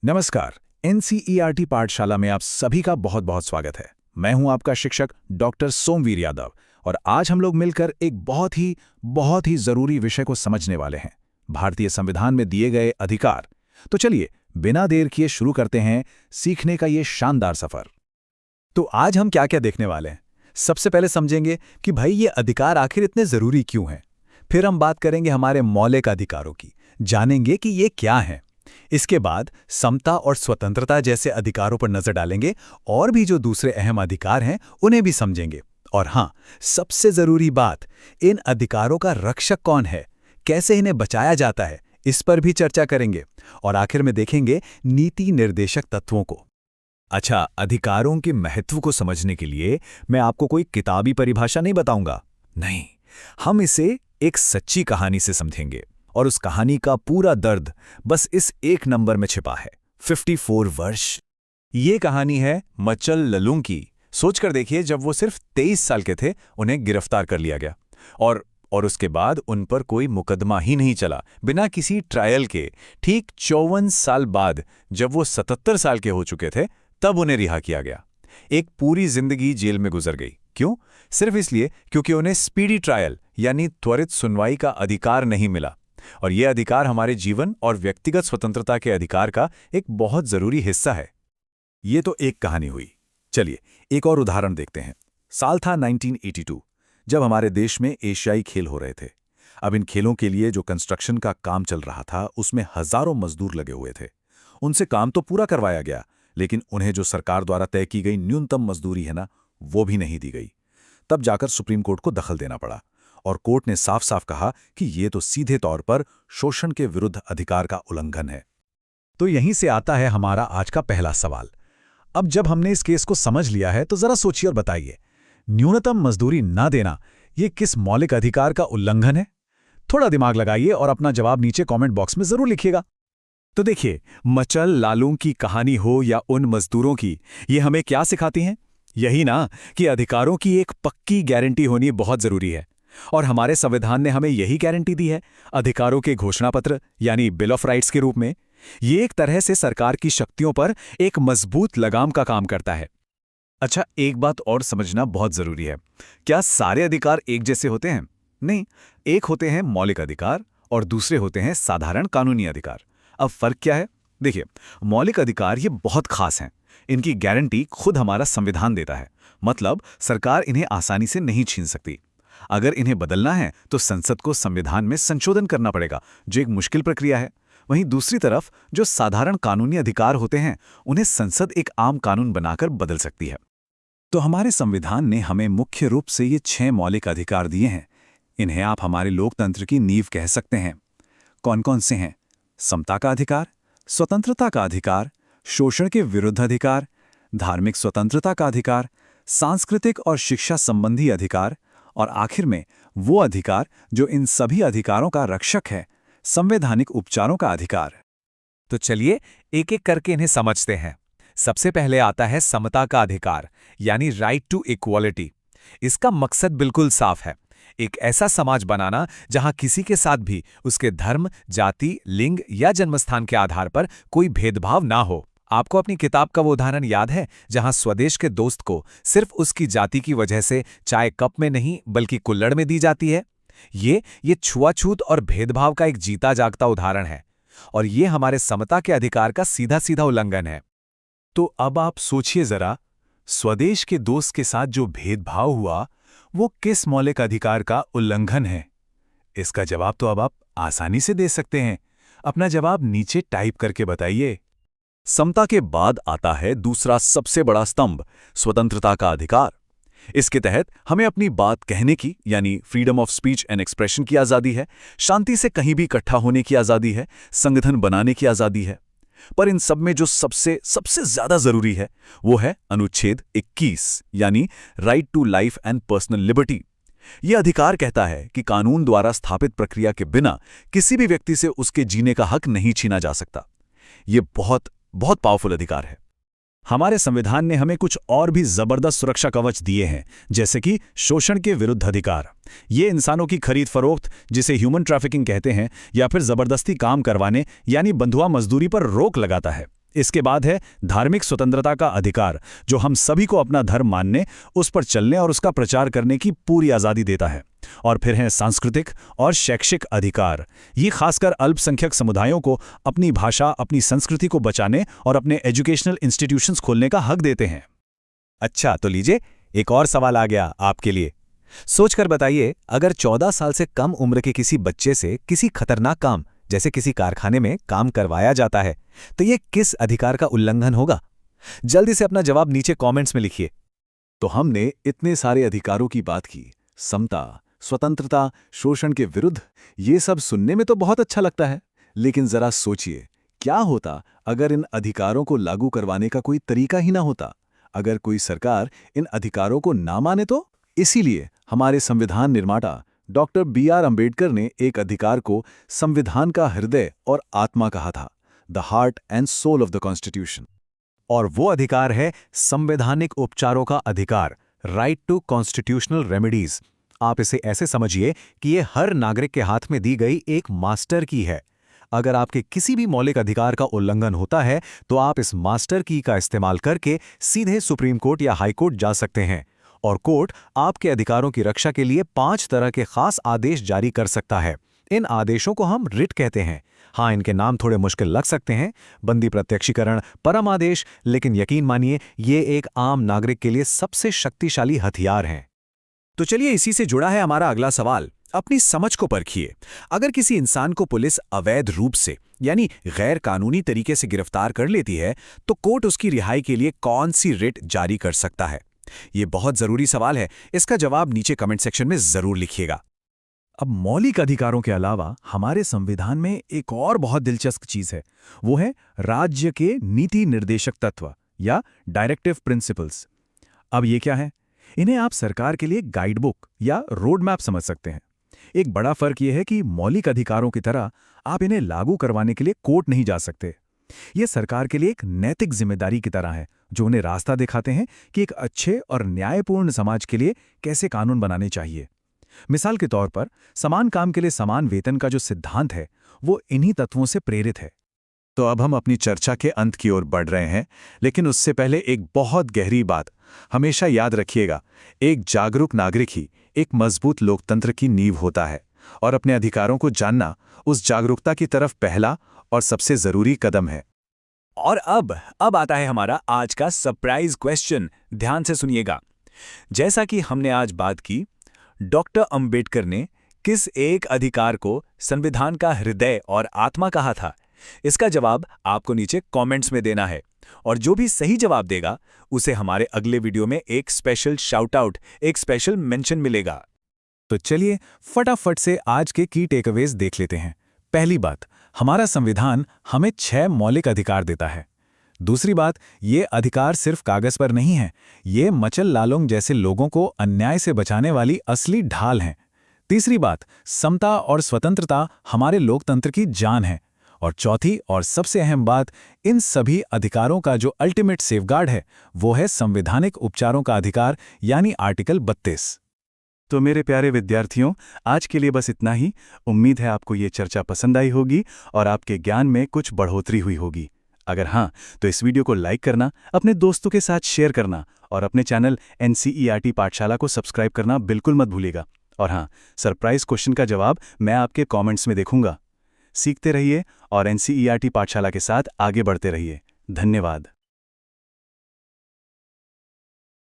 नमस्कार। एनसीईआरटी पाठशाला में आप सभी का बहुत बहुत स्वागत है। मैं हूं आपका शिक्षक डॉक्टर सोमवीर यादव और आज हम लोग मिलकर एक बहुत ही जरूरी विषय को समझने वाले हैं, भारतीय संविधान में दिए गए अधिकार। तो चलिए बिना देर किए शुरू करते हैं सीखने का ये शानदार सफर। तो आज हम क्या क्या देखने वाले हैं। सबसे पहले समझेंगे कि भाई ये अधिकार आखिर इतने जरूरी क्यों हैं। फिर हम बात करेंगे हमारे मौलिक अधिकारों की, जानेंगे कि ये क्या हैं। इसके बाद समता और स्वतंत्रता जैसे अधिकारों पर नजर डालेंगे और भी जो दूसरे अहम अधिकार हैं उन्हें भी समझेंगे। और हाँ, सबसे जरूरी बात, इन अधिकारों का रक्षक कौन है, कैसे इन्हें बचाया जाता है, इस पर भी चर्चा करेंगे। और आखिर में देखेंगे नीति निर्देशक तत्वों को। अच्छा, अधिकारों के महत्व को समझने के लिए मैं आपको कोई किताबी परिभाषा नहीं बताऊंगा। नहीं, हम इसे एक सच्ची कहानी से समझेंगे और उस कहानी का पूरा दर्द बस इस एक नंबर में छिपा है, 54 वर्ष। ये कहानी है मचल ललूं की। सोचकर देखिए, जब वो सिर्फ 23 साल के थे उन्हें गिरफ्तार कर लिया गया और उसके बाद उन पर कोई मुकदमा ही नहीं चला, बिना किसी ट्रायल के। ठीक 54 साल बाद जब वो 77 साल के हो चुके थे तब उन्हें रिहा किया गया। एक पूरी जिंदगी जेल में गुजर गई। क्यों? सिर्फ इसलिए क्योंकि उन्हें स्पीडी ट्रायल यानी त्वरित सुनवाई का अधिकार नहीं मिला। और यह अधिकार हमारे जीवन और व्यक्तिगत स्वतंत्रता के अधिकार का एक बहुत जरूरी हिस्सा है। ये तो एक कहानी हुई। चलिए एक और उदाहरण देखते हैं। साल था 1982, जब हमारे देश में एशियाई खेल हो रहे थे। अब इन खेलों के लिए जो कंस्ट्रक्शन का काम चल रहा था उसमें हजारों मजदूर लगे हुए थे। उनसे काम तो पूरा करवाया गया, लेकिन उन्हें जो सरकार द्वारा तय की गई न्यूनतम मजदूरी है ना, वो भी नहीं दी गई। तब जाकर सुप्रीम कोर्ट को दखल देना पड़ा और कोर्ट ने साफ साफ कहा कि ये तो सीधे तौर पर शोषण के विरुद्ध अधिकार का उल्लंघन है। तो यहीं से आता है हमारा आज का पहला सवाल। अब जब हमने इस केस को समझ लिया है तो जरा सोचिए और बताइए, न्यूनतम मजदूरी ना देना ये किस मौलिक अधिकार का उल्लंघन है? थोड़ा दिमाग लगाइए और अपना जवाब नीचे कमेंट बॉक्स में जरूर लिखिएगा। तो देखिए, मचल लालूं की कहानी हो या उन मजदूरों की, ये हमें क्या सिखाती हैं? यही ना कि अधिकारों की एक पक्की गारंटी होनी बहुत जरूरी है। और हमारे संविधान ने हमें यही गारंटी दी है, अधिकारों के घोषणा पत्र यानी बिल ऑफ राइट्स के रूप में। ये एक तरह से सरकार की शक्तियों पर एक मजबूत लगाम का काम करता है। अच्छा, एक बात और समझना बहुत जरूरी है। क्या सारे अधिकार एक जैसे होते हैं? नहीं, एक होते हैं मौलिक अधिकार और दूसरे होते हैं साधारण कानूनी अधिकार। अब फर्क क्या है? देखिए, मौलिक अधिकार ये बहुत खास हैं। इनकी गारंटी खुद हमारा संविधान देता है, मतलब सरकार इन्हें आसानी से नहीं छीन सकती। अगर इन्हें बदलना है तो संसद को संविधान में संशोधन करना पड़ेगा, जो एक मुश्किल प्रक्रिया है। वहीं दूसरी तरफ जो साधारण कानूनी अधिकार होते हैं, उन्हें संसद एक आम कानून बनाकर बदल सकती है। तो हमारे संविधान ने हमें मुख्य रूप से ये 6 मौलिक अधिकार दिए हैं। इन्हें आप हमारे लोकतंत्र की नींव कह सकते हैं। कौन कौन से हैं? समता का अधिकार, स्वतंत्रता का अधिकार, शोषण के विरुद्ध अधिकार, धार्मिक स्वतंत्रता का अधिकार, सांस्कृतिक और शिक्षा संबंधी अधिकार, और आखिर में वो अधिकार जो इन सभी अधिकारों का रक्षक है, संवैधानिक उपचारों का अधिकार। तो चलिए एक एक करके इन्हें समझते हैं। सबसे पहले आता है समता का अधिकार यानी राइट टू इक्वालिटी। इसका मकसद बिल्कुल साफ है, एक ऐसा समाज बनाना जहां किसी के साथ भी उसके धर्म, जाति, लिंग या जन्मस्थान के आधार पर कोई भेदभाव ना हो। आपको अपनी किताब का वो उदाहरण याद है जहां स्वदेश के दोस्त को सिर्फ उसकी जाति की वजह से चाय कप में नहीं बल्कि कुल्हड़ में दी जाती है? ये छुआछूत और भेदभाव का एक जीता जागता उदाहरण है और ये हमारे समता के अधिकार का सीधा सीधा उल्लंघन है। तो अब आप सोचिए जरा, स्वदेश के दोस्त के साथ जो भेदभाव हुआ वो किस मौलिक अधिकार का उल्लंघन है? इसका जवाब तो अब आप आसानी से दे सकते हैं। अपना जवाब नीचे टाइप करके बताइए। समता के बाद आता है दूसरा सबसे बड़ा स्तंभ, स्वतंत्रता का अधिकार। इसके तहत हमें अपनी बात कहने की यानी freedom of speech and expression की आज़ादी है, शांति से कहीं भी इकट्ठा होने की आज़ादी है, संगठन बनाने की आज़ादी है। पर इन सब में जो सबसे ज्यादा जरूरी है वो है अनुच्छेद 21 यानी right to life and personal liberty. यह अधिकार कहता है कि कानून द्वारा स्थापित प्रक्रिया के बिना किसी भी व्यक्ति से उसके जीने का हक नहीं छीना जा सकता। ये बहुत पावरफुल अधिकार है। हमारे संविधान ने हमें कुछ और भी जबरदस्त सुरक्षा कवच दिए हैं, जैसे कि शोषण के विरुद्ध अधिकार। ये इंसानों की खरीद फरोख्त, जिसे ह्यूमन ट्रैफिकिंग कहते हैं, या फिर जबरदस्ती काम करवाने यानी बंधुआ मजदूरी पर रोक लगाता है। इसके बाद है धार्मिक स्वतंत्रता का अधिकार, जो हम सभी को अपना धर्म मानने, उस पर चलने और उसका प्रचार करने की पूरी आज़ादी देता है। और फिर है सांस्कृतिक और शैक्षिक अधिकार। ये खासकर अल्पसंख्यक समुदायों को अपनी भाषा, अपनी संस्कृति को बचाने और अपने एजुकेशनल इंस्टीट्यूशंस खोलने का हक देते हैं। अच्छा, तो लीजिए एक और सवाल आ गया आपके लिए। सोचकर बताइए, अगर 14 साल से कम उम्र के किसी बच्चे से किसी खतरनाक काम जैसे किसी कारखाने में काम करवाया जाता है, तो ये किस अधिकार का उल्लंघन होगा? जल्दी से अपना जवाब नीचे कमेंट्स में लिखिए। तो हमने इतने सारे अधिकारों की बात की, समता, स्वतंत्रता, शोषण के विरुद्ध। ये सब सुनने में तो बहुत अच्छा लगता है, लेकिन जरा सोचिए, क्या होता अगर इन अधिकारों को लागू करवाने का कोई तरीका ही ना होता? अगर कोई सरकार इन अधिकारों को ना माने तो? इसीलिए हमारे संविधान निर्माता डॉक्टर B.R. अम्बेडकर ने एक अधिकार को संविधान का हृदय और आत्मा कहा था, the heart and soul of the constitution. और वो अधिकार है संवैधानिक उपचारों का अधिकार, राइट टू कॉन्स्टिट्यूशनल रेमेडीज। आप इसे ऐसे समझिए कि ये हर नागरिक के हाथ में दी गई एक मास्टर की है। अगर आपके किसी भी मौलिक अधिकार का उल्लंघन होता है, तो आप इस मास्टर की का इस्तेमाल करके सीधे सुप्रीम कोर्ट या हाई कोर्ट जा सकते हैं, और कोर्ट आपके अधिकारों की रक्षा के लिए 5 तरह के खास आदेश जारी कर सकता है। इन आदेशों को हम रिट कहते हैं। हाँ, इनके नाम थोड़े मुश्किल लग सकते हैं, बंदी प्रत्यक्षीकरण, परम आदेश, लेकिन यकीन मानिए ये एक आम नागरिक के लिए सबसे शक्तिशाली हथियार हैं। तो चलिए, इसी से जुड़ा है हमारा अगला सवाल। अपनी समझ को परखिए। अगर किसी इंसान को पुलिस अवैध रूप से यानी गैर कानूनी तरीके से गिरफ्तार कर लेती है, तो कोर्ट उसकी रिहाई के लिए कौन सी रिट जारी कर सकता है? ये बहुत जरूरी सवाल है। इसका जवाब नीचे कमेंट सेक्शन में जरूर लिखिएगा। अब मौलिक अधिकारों के अलावा हमारे संविधान में एक और बहुत दिलचस्प चीज है, वो है राज्य के नीति निर्देशक तत्व या डायरेक्टिव प्रिंसिपल्स। अब ये क्या है? इन्हें आप सरकार के लिए गाइड बुक या रोड मैप समझ सकते हैं। एक बड़ा फर्क यह है कि मौलिक अधिकारों की तरह आप इन्हें लागू करवाने के लिए कोर्ट नहीं जा सकते। ये सरकार के लिए एक नैतिक जिम्मेदारी की तरह है, जो उन्हें रास्ता दिखाते हैं कि एक अच्छे और न्यायपूर्ण समाज के लिए कैसे कानून बनाने चाहिए। मिसाल के तौर पर समान काम के लिए समान वेतन का जो सिद्धांत है, वो इन्हीं तत्वों से प्रेरित है। तो अब हम अपनी चर्चा के अंत की ओर बढ़ रहे हैं, लेकिन उससे पहले एक बहुत गहरी बात हमेशा याद रखिएगा। एक जागरूक नागरिक ही एक मजबूत लोकतंत्र की नींव होता है, और अपने अधिकारों को जानना उस जागरूकता की तरफ पहला और सबसे जरूरी कदम है। और अब आता है हमारा आज का सरप्राइज क्वेश्चन। ध्यान से सुनिएगा। जैसा कि हमने आज बात की, डॉक्टर अंबेडकर ने किस एक अधिकार को संविधान का हृदय और आत्मा कहा था? इसका जवाब आपको नीचे कमेंट्स में देना है, और जो भी सही जवाब देगा उसे हमारे अगले वीडियो में एक स्पेशल शाउट आउट, एक स्पेशल मेंशन मिलेगा। तो चलिए फटाफट से आज के की टेकअवेज देख लेते हैं। पहली बात, हमारा संविधान हमें 6 मौलिक अधिकार देता है। दूसरी बात, ये अधिकार सिर्फ कागज पर नहीं है, ये मचल लालोंग जैसे लोगों को अन्याय से बचाने वाली असली ढाल हैं। तीसरी बात, समता और स्वतंत्रता हमारे लोकतंत्र की जान है। और चौथी और सबसे अहम बात, इन सभी अधिकारों का जो अल्टीमेट सेफगार्ड है, वो है संवैधानिक उपचारों का अधिकार, यानी आर्टिकल 32। तो मेरे प्यारे विद्यार्थियों, आज के लिए बस इतना ही। उम्मीद है आपको ये चर्चा पसंद आई होगी और आपके ज्ञान में कुछ बढ़ोतरी हुई होगी। अगर हाँ, तो इस वीडियो को लाइक करना, अपने दोस्तों के साथ शेयर करना और अपने चैनल NCERT पाठशाला को सब्सक्राइब करना बिल्कुल मत भूलिएगा। और हाँ, सरप्राइज क्वेश्चन का जवाब मैं आपके कमेंट्स में देखूंगा। सीखते रहिए और NCERT पाठशाला के साथ आगे बढ़ते रहिए। धन्यवाद।